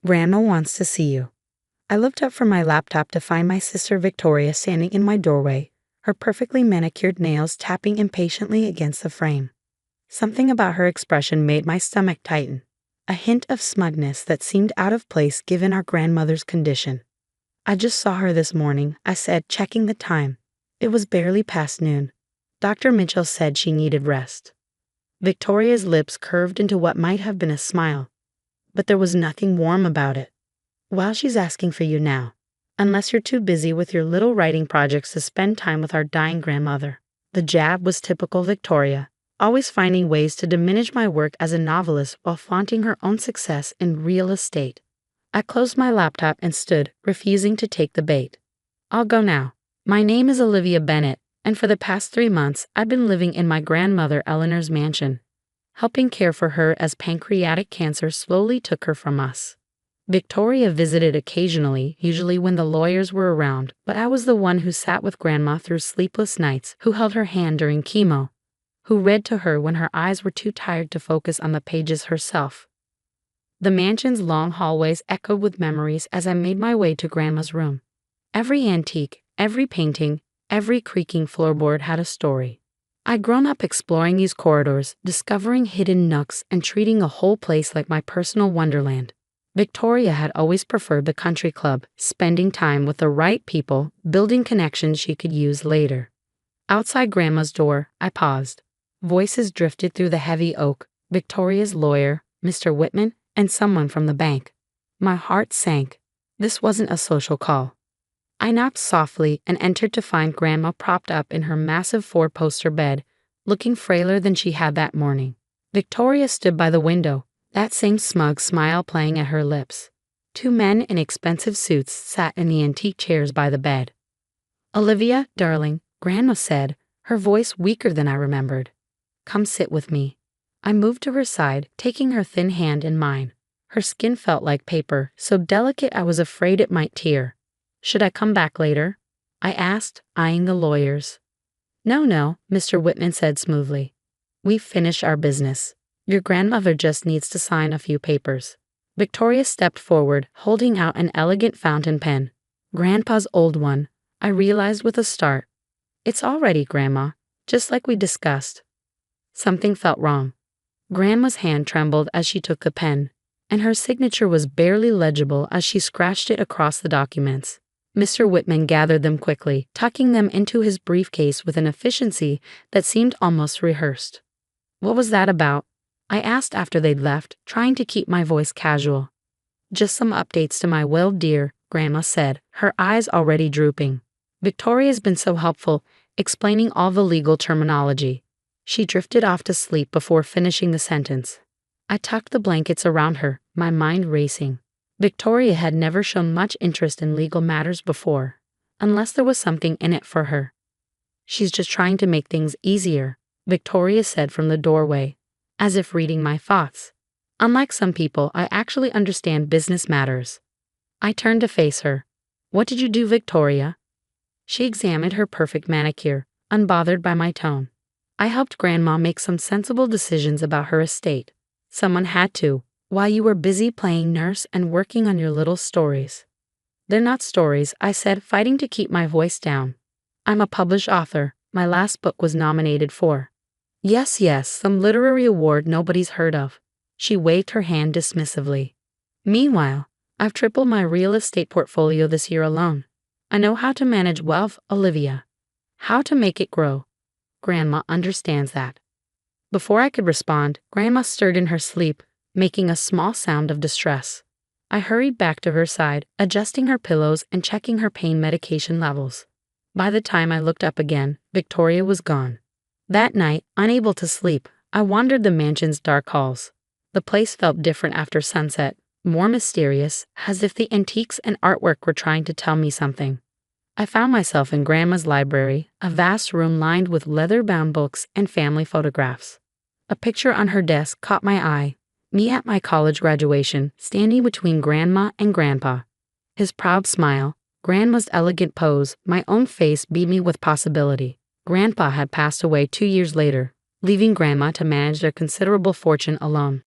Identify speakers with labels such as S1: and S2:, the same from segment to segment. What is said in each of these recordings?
S1: Grandma wants to see you. I looked up from my laptop to find my sister Victoria standing in my doorway, her perfectly manicured nails tapping impatiently against the frame. Something about her expression made my stomach tighten, a hint of smugness that seemed out of place given our grandmother's condition. "I just saw her this morning," I said, checking the time. It was barely past noon. Dr. Mitchell said she needed rest. Victoria's lips curved into what might have been a smile, but there was nothing warm about it. "Well, she's asking for you now, unless you're too busy with your little writing projects to spend time with our dying grandmother." The jab was typical Victoria, always finding ways to diminish my work as a novelist while flaunting her own success in real estate. I closed my laptop and stood, refusing to take the bait. "I'll go now. My name is Olivia Bennett, and for the past 3 months I've been living in my grandmother Eleanor's mansion, helping care for her as pancreatic cancer slowly took her from us." Victoria visited occasionally, usually when the lawyers were around, but I was the one who sat with Grandma through sleepless nights, who held her hand during chemo, who read to her when her eyes were too tired to focus on the pages herself. The mansion's long hallways echoed with memories as I made my way to Grandma's room. Every antique, every painting, every creaking floorboard had a story. I'd grown up exploring these corridors, discovering hidden nooks and treating a whole place like my personal wonderland. Victoria had always preferred the country club, spending time with the right people, building connections she could use later. Outside Grandma's door, I paused. Voices drifted through the heavy oak, Victoria's lawyer, Mr. Whitman, and someone from the bank. My heart sank. This wasn't a social call. I knocked softly and entered to find Grandma propped up in her massive 4-poster bed, looking frailer than she had that morning. Victoria stood by the window, that same smug smile playing at her lips. 2 men in expensive suits sat in the antique chairs by the bed. "Olivia, darling," Grandma said, her voice weaker than I remembered. "Come sit with me." I moved to her side, taking her thin hand in mine. Her skin felt like paper, so delicate I was afraid it might tear. "Should I come back later?" I asked, eyeing the lawyers. No, Mr. Whitman said smoothly. "We've finished our business. Your grandmother just needs to sign a few papers." Victoria stepped forward, holding out an elegant fountain pen. Grandpa's old one, I realized with a start. "It's all ready, Grandma, just like we discussed." Something felt wrong. Grandma's hand trembled as she took the pen, and her signature was barely legible as she scratched it across the documents. Mr. Whitman gathered them quickly, tucking them into his briefcase with an efficiency that seemed almost rehearsed. "What was that about?" I asked after they'd left, trying to keep my voice casual. "Just some updates to my will, dear," Grandma said, her eyes already drooping. Victoria's been so helpful, explaining all the legal terminology. She drifted off to sleep before finishing the sentence. I tucked the blankets around her, my mind racing. Victoria had never shown much interest in legal matters before, unless there was something in it for her. "She's just trying to make things easier," Victoria said from the doorway, as if reading my thoughts. "Unlike some people, I actually understand business matters." I turned to face her. "What did you do, Victoria?" She examined her perfect manicure, unbothered by my tone. "I helped Grandma make some sensible decisions about her estate. Someone had to, while you were busy playing nurse and working on your little stories." "They're not stories," I said, fighting to keep my voice down. "I'm a published author. My last book was nominated for—" Yes, some literary award nobody's heard of." She waved her hand dismissively. "Meanwhile, I've tripled my real estate portfolio this year alone. I know how to manage wealth, Olivia. How to make it grow. Grandma understands that." Before I could respond, Grandma stirred in her sleep, making a small sound of distress. I hurried back to her side, adjusting her pillows and checking her pain medication levels. By the time I looked up again, Victoria was gone. That night, unable to sleep, I wandered the mansion's dark halls. The place felt different after sunset, more mysterious, as if the antiques and artwork were trying to tell me something. I found myself in Grandma's library, a vast room lined with leather-bound books and family photographs. A picture on her desk caught my eye, me at my college graduation, standing between Grandma and Grandpa. His proud smile, Grandma's elegant pose, my own face beat me with possibility. Grandpa had passed away 2 years later, leaving Grandma to manage their considerable fortune alone.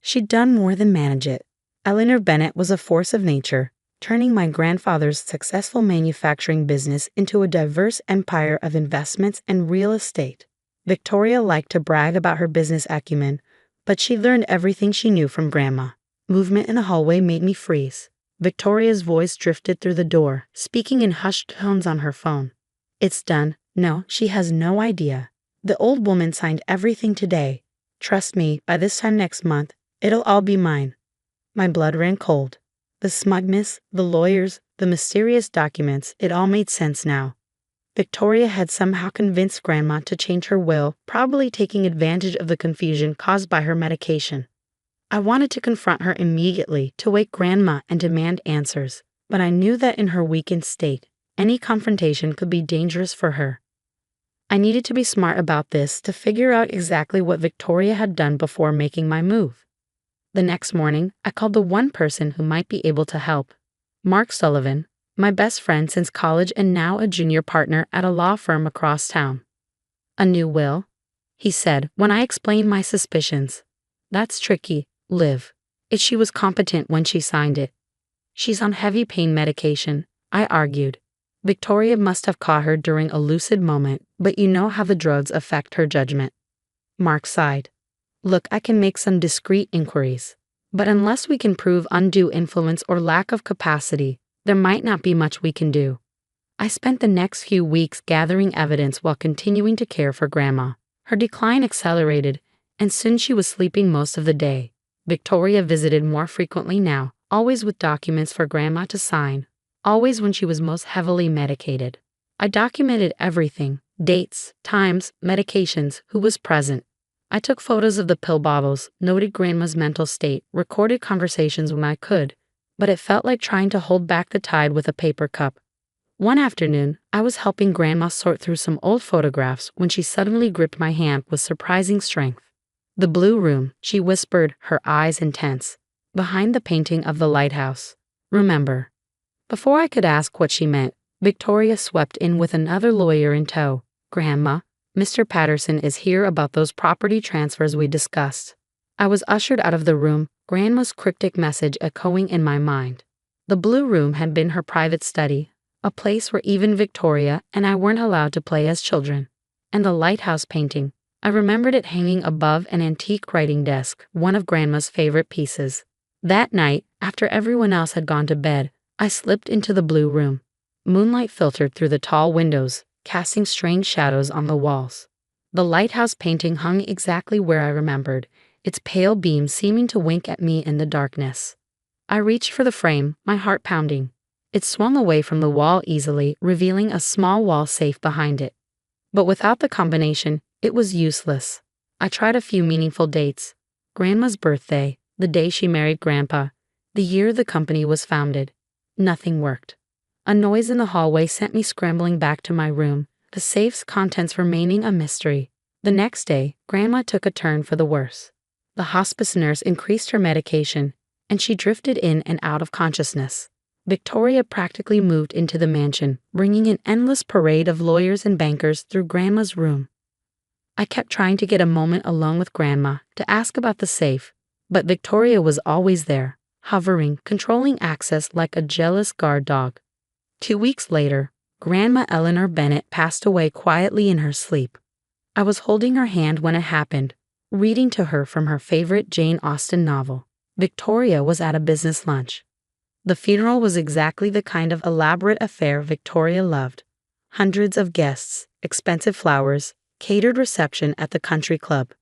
S1: She'd done more than manage it. Eleanor Bennett was a force of nature, turning my grandfather's successful manufacturing business into a diverse empire of investments and real estate. Victoria liked to brag about her business acumen, but she learned everything she knew from Grandma. Movement in the hallway made me freeze. Victoria's voice drifted through the door, speaking in hushed tones on her phone. "It's done. No, she has no idea. The old woman signed everything today. Trust me, by this time next month, it'll all be mine." My blood ran cold. The smugness, the lawyers, the mysterious documents, it all made sense now. Victoria had somehow convinced Grandma to change her will, probably taking advantage of the confusion caused by her medication. I wanted to confront her immediately, to wake Grandma and demand answers, but I knew that in her weakened state, any confrontation could be dangerous for her. I needed to be smart about this to figure out exactly what Victoria had done before making my move. The next morning, I called the one person who might be able to help. Mark Sullivan, my best friend since college and now a junior partner at a law firm across town. "A new will?" he said when I explained my suspicions. "That's tricky, Liv. She was competent when she signed it." "She's on heavy pain medication," I argued. "Victoria must have caught her during a lucid moment, but you know how the drugs affect her judgment." Mark sighed. "Look, I can make some discreet inquiries, but unless we can prove undue influence or lack of capacity, there might not be much we can do." I spent the next few weeks gathering evidence while continuing to care for Grandma. Her decline accelerated, and soon she was sleeping most of the day. Victoria visited more frequently now, always with documents for Grandma to sign, always when she was most heavily medicated. I documented everything: dates, times, medications, who was present. I took photos of the pill bottles, noted Grandma's mental state, recorded conversations when I could, but it felt like trying to hold back the tide with a paper cup. One afternoon, I was helping Grandma sort through some old photographs when she suddenly gripped my hand with surprising strength. "The blue room," she whispered, her eyes intense. "Behind the painting of the lighthouse. Remember?" Before I could ask what she meant, Victoria swept in with another lawyer in tow. "Grandma, Mr. Patterson is here about those property transfers we discussed." I was ushered out of the room, Grandma's cryptic message echoing in my mind. The blue room had been her private study, a place where even Victoria and I weren't allowed to play as children. And the lighthouse painting, I remembered it hanging above an antique writing desk, one of Grandma's favorite pieces. That night, after everyone else had gone to bed, I slipped into the blue room. Moonlight filtered through the tall windows, casting strange shadows on the walls. The lighthouse painting hung exactly where I remembered, its pale beam seeming to wink at me in the darkness. I reached for the frame, my heart pounding. It swung away from the wall easily, revealing a small wall safe behind it. But without the combination, it was useless. I tried a few meaningful dates: Grandma's birthday, the day she married Grandpa, the year the company was founded. Nothing worked. A noise in the hallway sent me scrambling back to my room, the safe's contents remaining a mystery. The next day, Grandma took a turn for the worse. The hospice nurse increased her medication, and she drifted in and out of consciousness. Victoria practically moved into the mansion, bringing an endless parade of lawyers and bankers through Grandma's room. I kept trying to get a moment alone with Grandma to ask about the safe, but Victoria was always there, hovering, controlling access like a jealous guard dog. 2 weeks later, Grandma Eleanor Bennett passed away quietly in her sleep. I was holding her hand when it happened, reading to her from her favorite Jane Austen novel. Victoria was at a business lunch. The funeral was exactly the kind of elaborate affair Victoria loved. Hundreds of guests, expensive flowers, catered reception at the country club.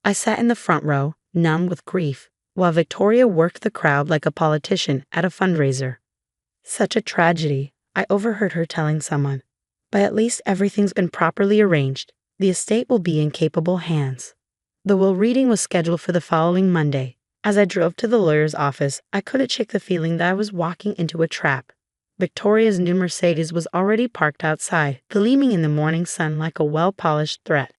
S1: I sat in the front row, numb with grief, while Victoria worked the crowd like a politician at a fundraiser. "Such a tragedy," I overheard her telling someone. "But at least everything's been properly arranged. The estate will be in capable hands." The will reading was scheduled for the following Monday. As I drove to the lawyer's office, I couldn't shake the feeling that I was walking into a trap. Victoria's new Mercedes was already parked outside, gleaming in the morning sun like a well-polished threat.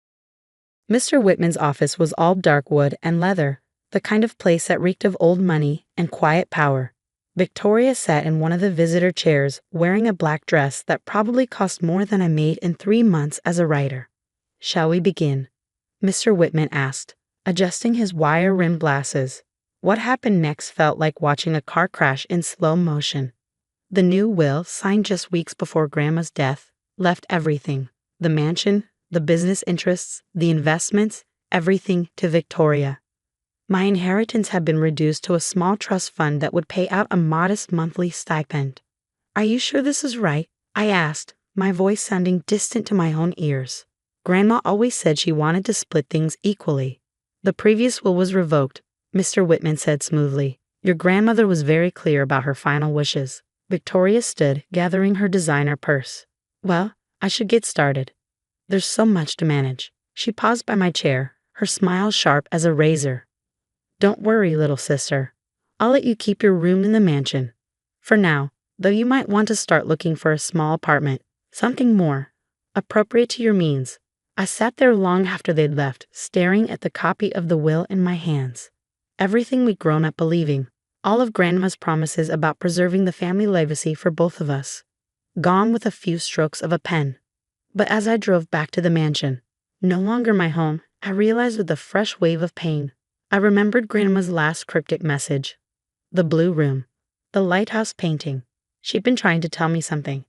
S1: Mr. Whitman's office was all dark wood and leather, the kind of place that reeked of old money and quiet power. Victoria sat in one of the visitor chairs, wearing a black dress that probably cost more than I made in 3 months as a writer. "Shall we begin?" Mr. Whitman asked, adjusting his wire-rimmed glasses. What happened next felt like watching a car crash in slow motion. The new will, signed just weeks before Grandma's death, left everything: the mansion, the business interests, the investments, everything to Victoria. My inheritance had been reduced to a small trust fund that would pay out a modest monthly stipend. "Are you sure this is right?" I asked, my voice sounding distant to my own ears. Grandma always said she wanted to split things equally. "The previous will was revoked," Mr. Whitman said smoothly. "Your grandmother was very clear about her final wishes." Victoria stood, gathering her designer purse. "Well, I should get started. There's so much to manage." She paused by my chair, her smile sharp as a razor. "Don't worry, little sister. I'll let you keep your room in the mansion. For now, though you might want to start looking for a small apartment, something more appropriate to your means." I sat there long after they'd left, staring at the copy of the will in my hands. Everything we'd grown up believing, all of Grandma's promises about preserving the family legacy for both of us, gone with a few strokes of a pen. But as I drove back to the mansion, no longer my home, I realized with a fresh wave of pain. I remembered Grandma's last cryptic message. The blue room. The lighthouse painting. She'd been trying to tell me something.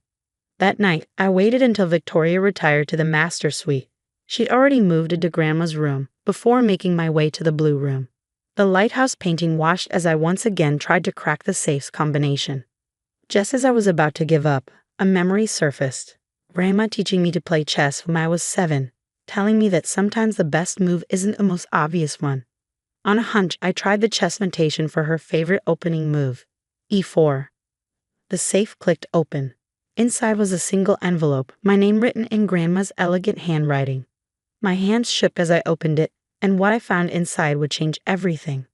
S1: That night, I waited until Victoria retired to the master suite. She'd already moved into Grandma's room before making my way to the blue room. The lighthouse painting watched as I once again tried to crack the safe's combination. Just as I was about to give up, a memory surfaced. Grandma teaching me to play chess when I was 7, telling me that sometimes the best move isn't the most obvious one. On a hunch, I tried the chess notation for her favorite opening move, e4. The safe clicked open. Inside was a single envelope, my name written in Grandma's elegant handwriting. My hands shook as I opened it, and what I found inside would change everything.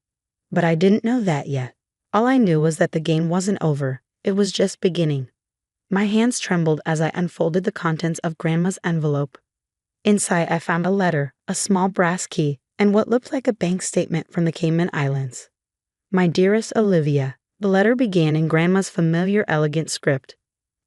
S1: But I didn't know that yet. All I knew was that the game wasn't over, it was just beginning. My hands trembled as I unfolded the contents of Grandma's envelope. Inside I found a letter, a small brass key, and what looked like a bank statement from the Cayman Islands. "My dearest Olivia," the letter began in Grandma's familiar elegant script.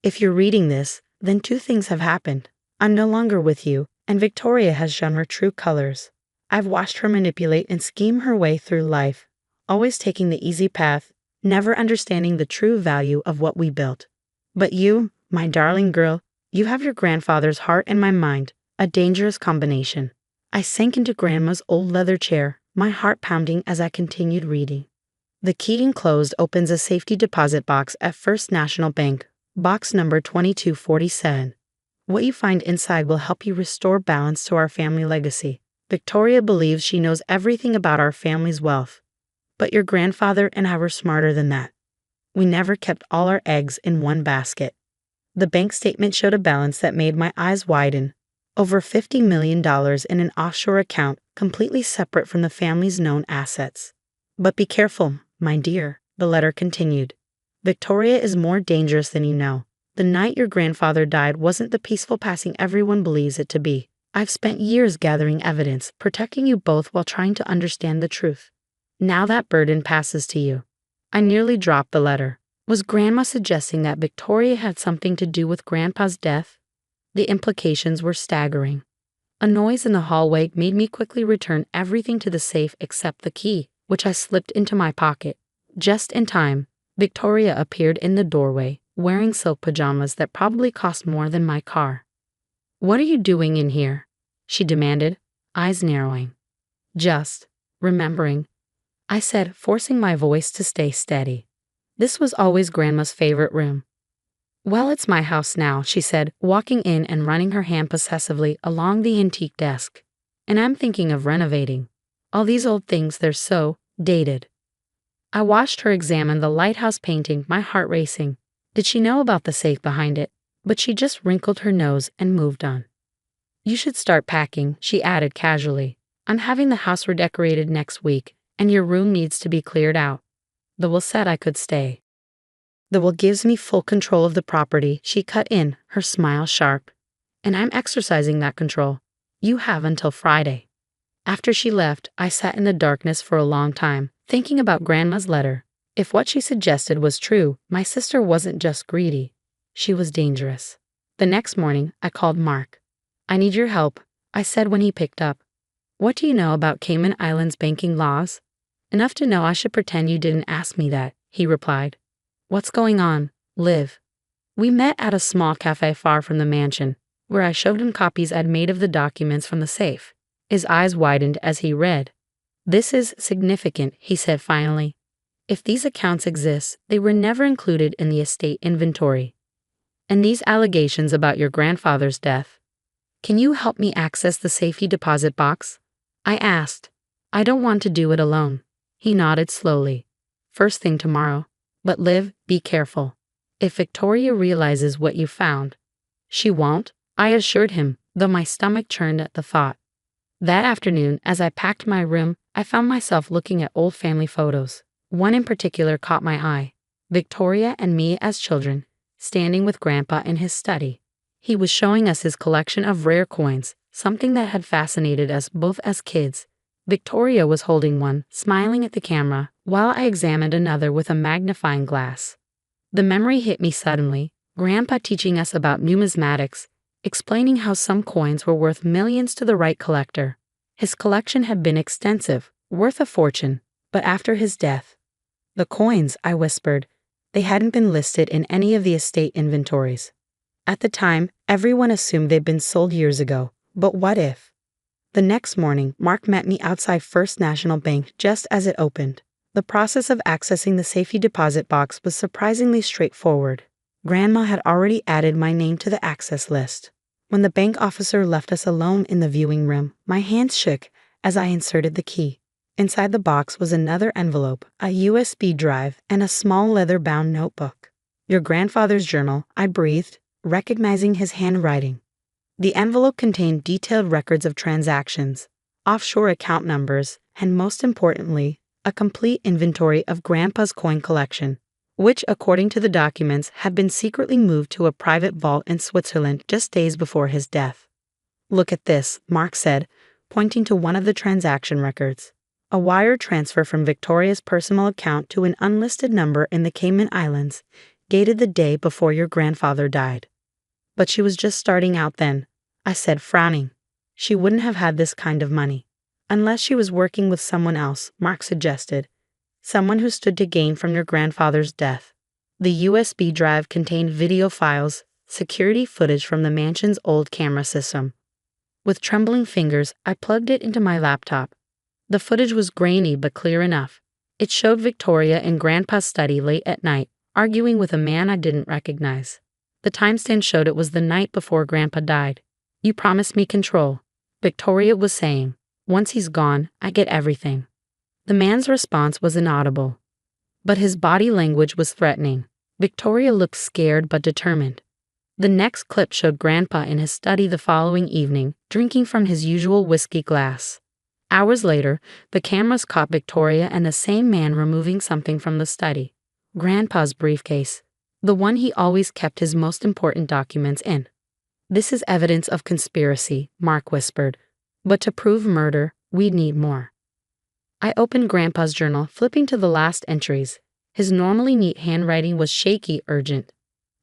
S1: "If you're reading this, then 2 things have happened. I'm no longer with you, and Victoria has shown her true colors. I've watched her manipulate and scheme her way through life, always taking the easy path, never understanding the true value of what we built. But you, my darling girl, you have your grandfather's heart and my mind, a dangerous combination." I sank into Grandma's old leather chair, my heart pounding as I continued reading. "The key enclosed opens a safety deposit box at First National Bank, box number 2247. What you find inside will help you restore balance to our family legacy. Victoria believes she knows everything about our family's wealth. But your grandfather and I were smarter than that. We never kept all our eggs in one basket." The bank statement showed a balance that made my eyes widen. Over $50 million in an offshore account completely separate from the family's known assets. "But be careful, my dear," the letter continued. "Victoria is more dangerous than you know. The night your grandfather died wasn't the peaceful passing everyone believes it to be. I've spent years gathering evidence, protecting you both while trying to understand the truth. Now that burden passes to you." I nearly dropped the letter. Was Grandma suggesting that Victoria had something to do with Grandpa's death? The implications were staggering. A noise in the hallway made me quickly return everything to the safe except the key, which I slipped into my pocket. Just in time, Victoria appeared in the doorway, wearing silk pajamas that probably cost more than my car. "What are you doing in here?" she demanded, eyes narrowing. "Just remembering," I said, forcing my voice to stay steady. This was always Grandma's favorite room. "Well, it's my house now," she said, walking in and running her hand possessively along the antique desk. "And I'm thinking of renovating. All these old things, they're so dated." I watched her examine the lighthouse painting, my heart racing. Did she know about the safe behind it? But she just wrinkled her nose and moved on. "You should start packing," she added casually. "I'm having the house redecorated next week, and your room needs to be cleared out." The will said I could stay. "The will gives me full control of the property," she cut in, her smile sharp. "And I'm exercising that control. You have until Friday." After she left, I sat in the darkness for a long time, thinking about Grandma's letter. If what she suggested was true, my sister wasn't just greedy. She was dangerous. The next morning, I called Mark. "I need your help," I said when he picked up. "What do you know about Cayman Islands banking laws?" Enough to know I should pretend you didn't ask me that, he replied. What's going on, Liv? We met at a small cafe far from the mansion, where I showed him copies I'd made of the documents from the safe. His eyes widened as he read. This is significant, he said finally. If these accounts exist, they were never included in the estate inventory. And these allegations about your grandfather's death. Can you help me access the safety deposit box? I asked. I don't want to do it alone. He nodded slowly. First thing tomorrow. But Liv, be careful. If Victoria realizes what you found. She won't, I assured him, though my stomach churned at the thought. That afternoon, as I packed my room, I found myself looking at old family photos. One in particular caught my eye. Victoria and me as children, standing with Grandpa in his study. He was showing us his collection of rare coins, something that had fascinated us both as kids. Victoria was holding one, smiling at the camera, while I examined another with a magnifying glass. The memory hit me suddenly, Grandpa teaching us about numismatics, explaining how some coins were worth millions to the right collector. His collection had been extensive, worth a fortune, but after his death. The coins, I whispered, they hadn't been listed in any of the estate inventories. At the time, everyone assumed they'd been sold years ago, but what if? The next morning, Mark met me outside First National Bank just as it opened. The process of accessing the safety deposit box was surprisingly straightforward. Grandma had already added my name to the access list. When the bank officer left us alone in the viewing room, my hands shook as I inserted the key. Inside the box was another envelope, a USB drive, and a small leather-bound notebook. Your grandfather's journal, I breathed, recognizing his handwriting. The envelope contained detailed records of transactions, offshore account numbers, and most importantly, a complete inventory of Grandpa's coin collection, which, according to the documents, had been secretly moved to a private vault in Switzerland just days before his death. Look at this, Mark said, pointing to one of the transaction records. A wire transfer from Victoria's personal account to an unlisted number in the Cayman Islands, dated the day before your grandfather died. But she was just starting out then, I said, frowning. She wouldn't have had this kind of money. Unless she was working with someone else, Mark suggested. Someone who stood to gain from your grandfather's death. The USB drive contained video files, security footage from the mansion's old camera system. With trembling fingers, I plugged it into my laptop. The footage was grainy but clear enough. It showed Victoria in Grandpa's study late at night, arguing with a man I didn't recognize. The timestamp showed it was the night before Grandpa died. You promised me control, Victoria was saying. Once he's gone, I get everything. The man's response was inaudible, but his body language was threatening. Victoria looked scared but determined. The next clip showed Grandpa in his study the following evening, drinking from his usual whiskey glass. Hours later, the cameras caught Victoria and the same man removing something from the study. Grandpa's briefcase, the one he always kept his most important documents in. This is evidence of conspiracy, Mark whispered. But to prove murder, we'd need more. I opened Grandpa's journal, flipping to the last entries. His normally neat handwriting was shaky, urgent.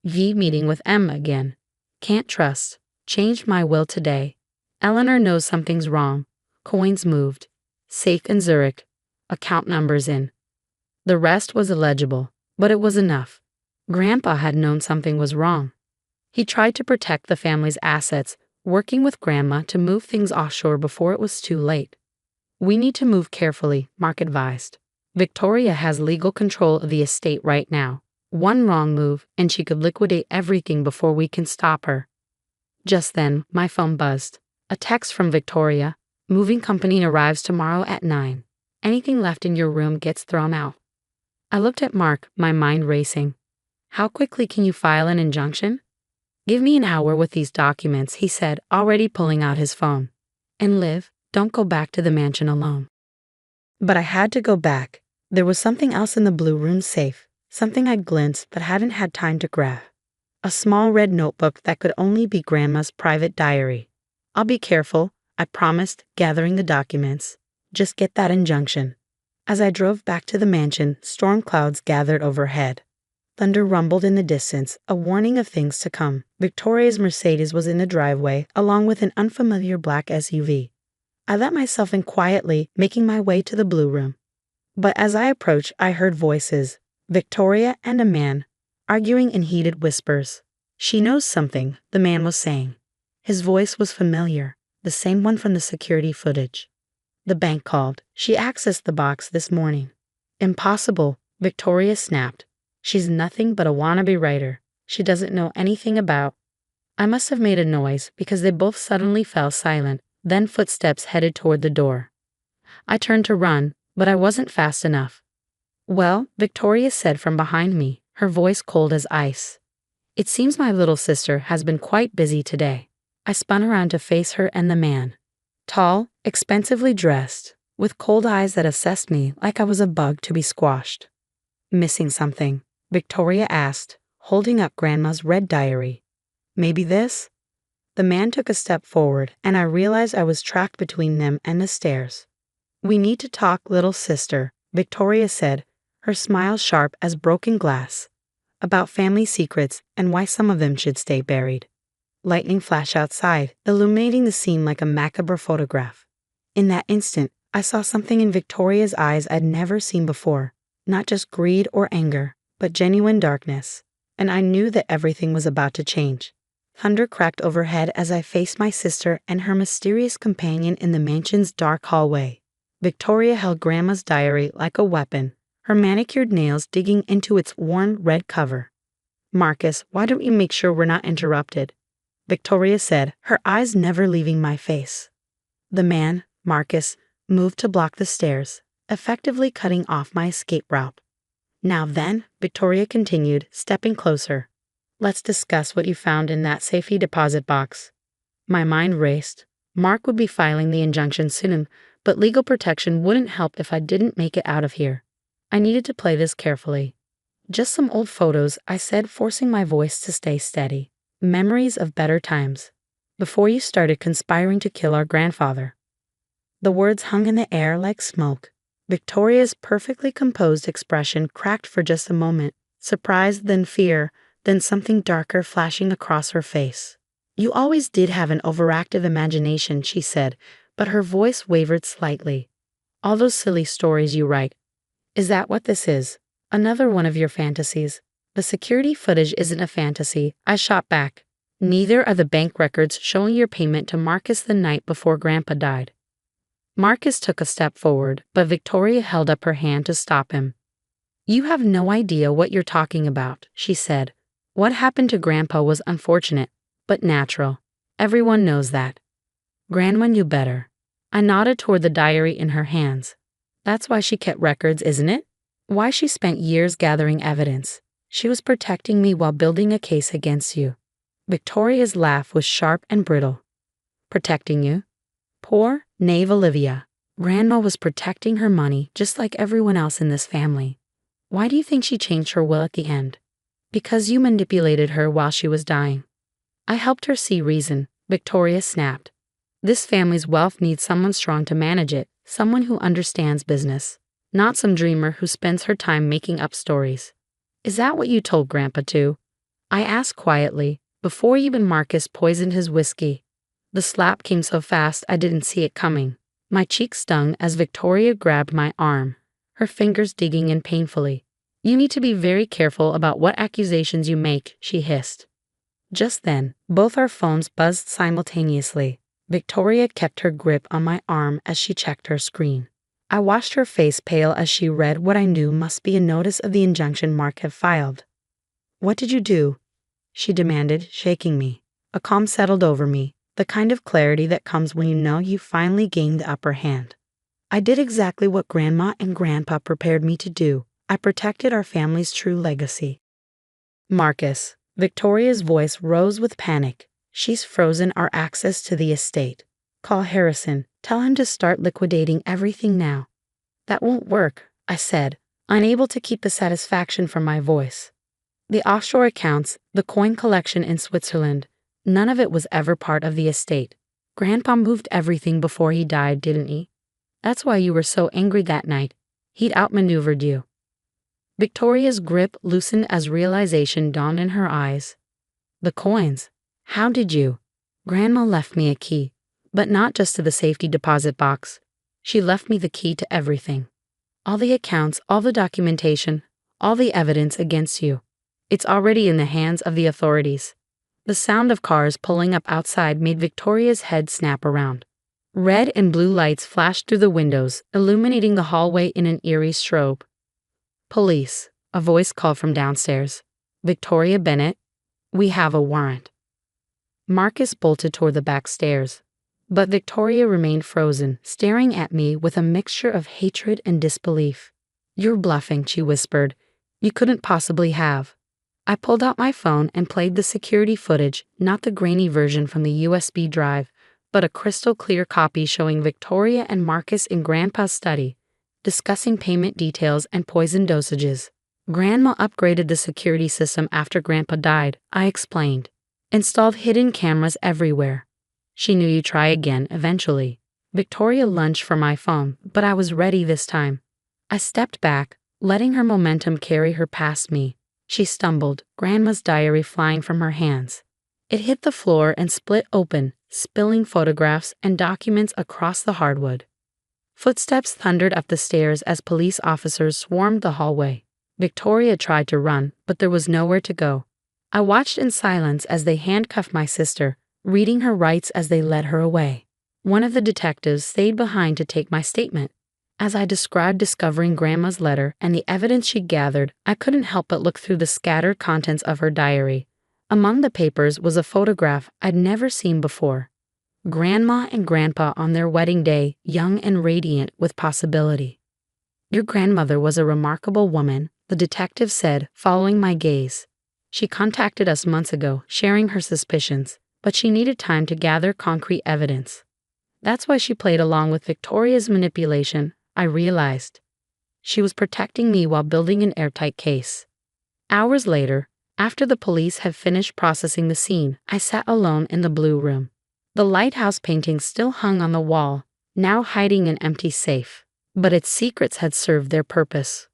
S1: V meeting with Emma again. Can't trust. Changed my will today. Eleanor knows something's wrong. Coins moved. Safe in Zurich. Account numbers in. The rest was illegible, but it was enough. Grandpa had known something was wrong. He tried to protect the family's assets, working with Grandma to move things offshore before it was too late. We need to move carefully, Mark advised. Victoria has legal control of the estate right now. One wrong move, and she could liquidate everything before we can stop her. Just then, my phone buzzed. A text from Victoria. Moving company arrives tomorrow at 9. Anything left in your room gets thrown out. I looked at Mark, my mind racing. How quickly can you file an injunction? Give me an hour with these documents, he said, already pulling out his phone. And Liv, don't go back to the mansion alone. But I had to go back. There was something else in the blue room safe, something I'd glimpsed but hadn't had time to grab. A small red notebook that could only be Grandma's private diary. I'll be careful, I promised, gathering the documents. Just get that injunction. As I drove back to the mansion, storm clouds gathered overhead. Thunder rumbled in the distance, a warning of things to come. Victoria's Mercedes was in the driveway, along with an unfamiliar black SUV. I let myself in quietly, making my way to the blue room. But as I approached, I heard voices, Victoria and a man, arguing in heated whispers. She knows something, the man was saying. His voice was familiar, the same one from the security footage. The bank called. She accessed the box this morning. Impossible, Victoria snapped. She's nothing but a wannabe writer. She doesn't know anything about. I must have made a noise because they both suddenly fell silent, then footsteps headed toward the door. I turned to run, but I wasn't fast enough. Well, Victoria said from behind me, her voice cold as ice. It seems my little sister has been quite busy today. I spun around to face her and the man. Tall, expensively dressed, with cold eyes that assessed me like I was a bug to be squashed. Missing something? Victoria asked, holding up Grandma's red diary. Maybe this? The man took a step forward, and I realized I was trapped between them and the stairs. We need to talk, little sister, Victoria said, her smile sharp as broken glass. About family secrets and why some of them should stay buried. Lightning flashed outside, illuminating the scene like a macabre photograph. In that instant, I saw something in Victoria's eyes I'd never seen before. Not just greed or anger, but genuine darkness. And I knew that everything was about to change. Thunder cracked overhead as I faced my sister and her mysterious companion in the mansion's dark hallway. Victoria held Grandma's diary like a weapon, her manicured nails digging into its worn red cover. Marcus, why don't you make sure we're not interrupted? Victoria said, her eyes never leaving my face. The man, Marcus, moved to block the stairs, effectively cutting off my escape route. Now then, Victoria continued, stepping closer. Let's discuss what you found in that safety deposit box. My mind raced. Mark would be filing the injunction soon, but legal protection wouldn't help if I didn't make it out of here. I needed to play this carefully. Just some old photos, I said, forcing my voice to stay steady. Memories of better times. Before you started conspiring to kill our grandfather. The words hung in the air like smoke. Victoria's perfectly composed expression cracked for just a moment, surprise, then fear, then something darker flashing across her face. You always did have an overactive imagination, she said, but her voice wavered slightly. All those silly stories you write. Is that what this is? Another one of your fantasies? The security footage isn't a fantasy, I shot back. Neither are the bank records showing your payment to Marcus the night before Grandpa died. Marcus took a step forward, but Victoria held up her hand to stop him. You have no idea what you're talking about, she said. What happened to Grandpa was unfortunate, but natural. Everyone knows that. Grandma knew better. I nodded toward the diary in her hands. That's why she kept records, isn't it? Why she spent years gathering evidence. She was protecting me while building a case against you. Victoria's laugh was sharp and brittle. Protecting you? Poor, naive Olivia. Grandma was protecting her money just like everyone else in this family. Why do you think she changed her will at the end? Because you manipulated her while she was dying. I helped her see reason, Victoria snapped. This family's wealth needs someone strong to manage it, someone who understands business, not some dreamer who spends her time making up stories. Is that what you told Grandpa too? I asked quietly, before even Marcus poisoned his whiskey. The slap came so fast I didn't see it coming. My cheek stung as Victoria grabbed my arm, her fingers digging in painfully. You need to be very careful about what accusations you make, she hissed. Just then, both our phones buzzed simultaneously. Victoria kept her grip on my arm as she checked her screen. I watched her face pale as she read what I knew must be a notice of the injunction Mark had filed. What did you do? She demanded, shaking me. A calm settled over me, the kind of clarity that comes when you know you finally gained the upper hand. I did exactly what Grandma and Grandpa prepared me to do. I protected our family's true legacy. Marcus. Victoria's voice rose with panic. She's frozen our access to the estate. Call Harrison. Tell him to start liquidating everything now. That won't work, I said, unable to keep the satisfaction from my voice. The offshore accounts, the coin collection in Switzerland, none of it was ever part of the estate. Grandpa moved everything before he died, didn't he? That's why you were so angry that night. He'd outmaneuvered you. Victoria's grip loosened as realization dawned in her eyes. The coins. How did you? Grandma left me a key, but not just to the safety deposit box. She left me the key to everything. All the accounts, all the documentation, all the evidence against you. It's already in the hands of the authorities. The sound of cars pulling up outside made Victoria's head snap around. Red and blue lights flashed through the windows, illuminating the hallway in an eerie strobe. Police, a voice called from downstairs. Victoria Bennett, we have a warrant. Marcus bolted toward the back stairs, but Victoria remained frozen, staring at me with a mixture of hatred and disbelief. You're bluffing, she whispered. You couldn't possibly have. I pulled out my phone and played the security footage, not the grainy version from the USB drive, but a crystal clear copy showing Victoria and Marcus in Grandpa's study, discussing payment details and poison dosages. Grandma upgraded the security system after Grandpa died, I explained. Installed hidden cameras everywhere. She knew you'd try again eventually. Victoria lunged for my phone, but I was ready this time. I stepped back, letting her momentum carry her past me. She stumbled, Grandma's diary flying from her hands. It hit the floor and split open, spilling photographs and documents across the hardwood. Footsteps thundered up the stairs as police officers swarmed the hallway. Victoria tried to run, but there was nowhere to go. I watched in silence as they handcuffed my sister, reading her rights as they led her away. One of the detectives stayed behind to take my statement. As I described discovering Grandma's letter and the evidence she'd gathered, I couldn't help but look through the scattered contents of her diary. Among the papers was a photograph I'd never seen before. Grandma and Grandpa on their wedding day, young and radiant with possibility. Your grandmother was a remarkable woman, the detective said, following my gaze. She contacted us months ago, sharing her suspicions, but she needed time to gather concrete evidence. That's why she played along with Victoria's manipulation, I realized. She was protecting me while building an airtight case. Hours later, after the police had finished processing the scene, I sat alone in the blue room. The lighthouse painting still hung on the wall, now hiding an empty safe, but its secrets had served their purpose.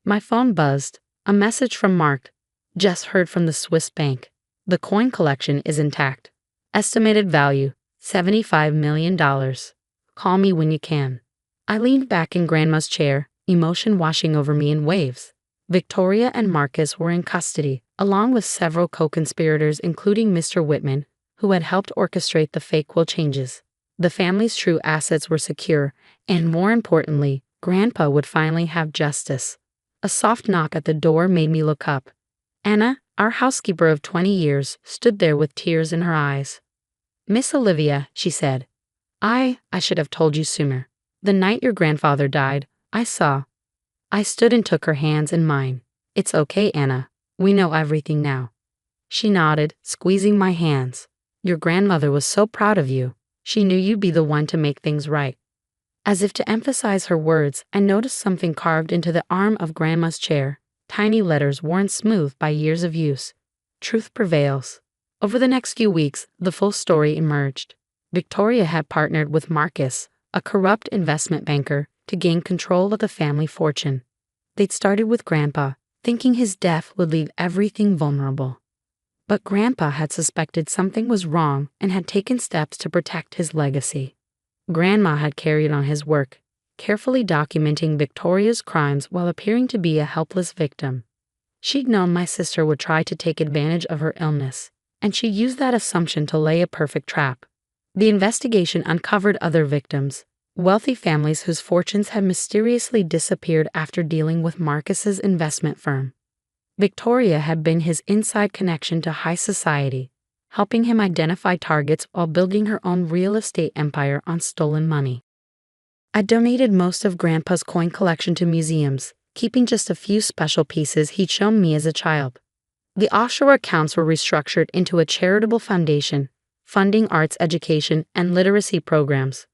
S1: My phone buzzed, a message from Mark. Just heard from the Swiss bank. The coin collection is intact. Estimated value, $75 million. Call me when you can. I leaned back in Grandma's chair, emotion washing over me in waves. Victoria and Marcus were in custody, along with several co-conspirators including Mr. Whitman, who had helped orchestrate the fake will changes. The family's true assets were secure, and more importantly, Grandpa would finally have justice. A soft knock at the door made me look up. Anna, our housekeeper of 20 years, stood there with tears in her eyes. Miss Olivia, she said, I should have told you sooner. The night your grandfather died, I saw. I stood and took her hands in mine. It's okay, Anna. We know everything now. She nodded, squeezing my hands. Your grandmother was so proud of you. She knew you'd be the one to make things right. As if to emphasize her words, I noticed something carved into the arm of Grandma's chair. Tiny letters worn smooth by years of use. Truth prevails. Over the next few weeks, the full story emerged. Victoria had partnered with Marcus, a corrupt investment banker, to gain control of the family fortune. They'd started with Grandpa, thinking his death would leave everything vulnerable. But Grandpa had suspected something was wrong and had taken steps to protect his legacy. Grandma had carried on his work, carefully documenting Victoria's crimes while appearing to be a helpless victim. She'd known my sister would try to take advantage of her illness, and she used that assumption to lay a perfect trap. The investigation uncovered other victims, wealthy families whose fortunes had mysteriously disappeared after dealing with Marcus's investment firm. Victoria had been his inside connection to high society, helping him identify targets while building her own real estate empire on stolen money. I donated most of Grandpa's coin collection to museums, keeping just a few special pieces he'd shown me as a child. The offshore accounts were restructured into a charitable foundation, funding arts education and literacy programs,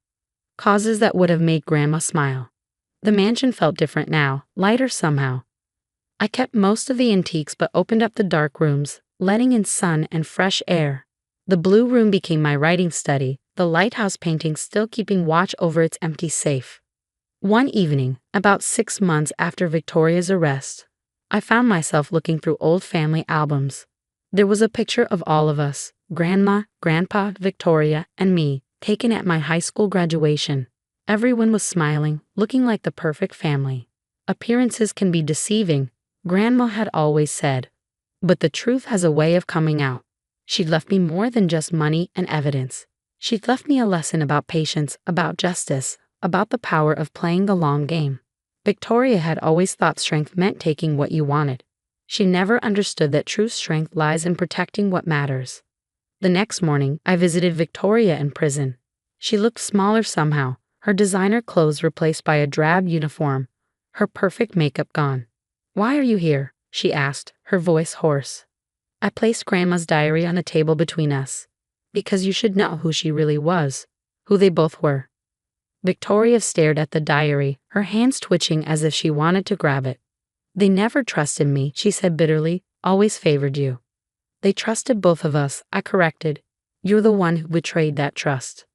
S1: causes that would have made Grandma smile. The mansion felt different now, lighter somehow. I kept most of the antiques but opened up the dark rooms, letting in sun and fresh air. The blue room became my writing study, the lighthouse painting still keeping watch over its empty safe. One evening, about 6 months after Victoria's arrest, I found myself looking through old family albums. There was a picture of all of us, Grandma, Grandpa, Victoria, and me, taken at my high school graduation. Everyone was smiling, looking like the perfect family. Appearances can be deceiving, Grandma had always said. But the truth has a way of coming out. She'd left me more than just money and evidence. She'd left me a lesson about patience, about justice, about the power of playing the long game. Victoria had always thought strength meant taking what you wanted. She never understood that true strength lies in protecting what matters. The next morning, I visited Victoria in prison. She looked smaller somehow, her designer clothes replaced by a drab uniform, her perfect makeup gone. "Why are you here?" she asked, her voice hoarse. I placed Grandma's diary on a table between us. "Because you should know who she really was, who they both were." Victoria stared at the diary, her hands twitching as if she wanted to grab it. "They never trusted me," she said bitterly, "always favored you." "They trusted both of us," I corrected. "You're the one who betrayed that trust."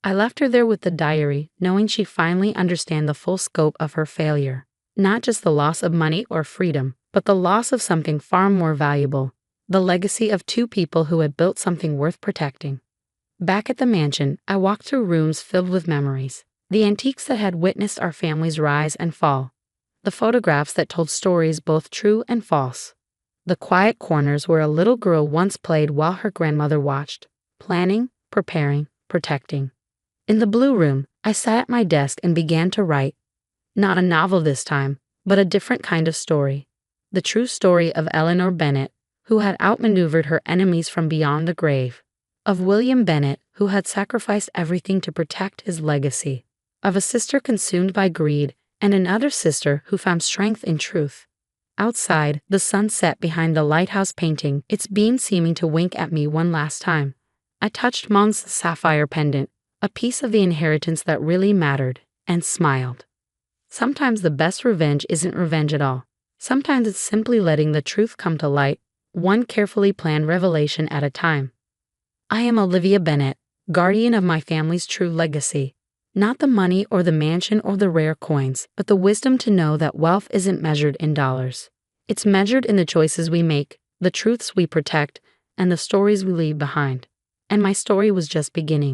S1: I left her there with the diary, knowing she'd finally understand the full scope of her failure. Not just the loss of money or freedom, but the loss of something far more valuable, the legacy of two people who had built something worth protecting. Back at the mansion, I walked through rooms filled with memories, the antiques that had witnessed our family's rise and fall, the photographs that told stories both true and false, the quiet corners where a little girl once played while her grandmother watched, planning, preparing, protecting. In the blue room, I sat at my desk and began to write. Not a novel this time, but a different kind of story. The true story of Eleanor Bennett, who had outmaneuvered her enemies from beyond the grave. Of William Bennett, who had sacrificed everything to protect his legacy. Of a sister consumed by greed, and another sister who found strength in truth. Outside, the sun set behind the lighthouse painting, its beam seeming to wink at me one last time. I touched Mong's sapphire pendant, a piece of the inheritance that really mattered, and smiled. Sometimes the best revenge isn't revenge at all. Sometimes it's simply letting the truth come to light, one carefully planned revelation at a time. I am Olivia Bennett, guardian of my family's true legacy. Not the money or the mansion or the rare coins, but the wisdom to know that wealth isn't measured in dollars. It's measured in the choices we make, the truths we protect, and the stories we leave behind. And my story was just beginning.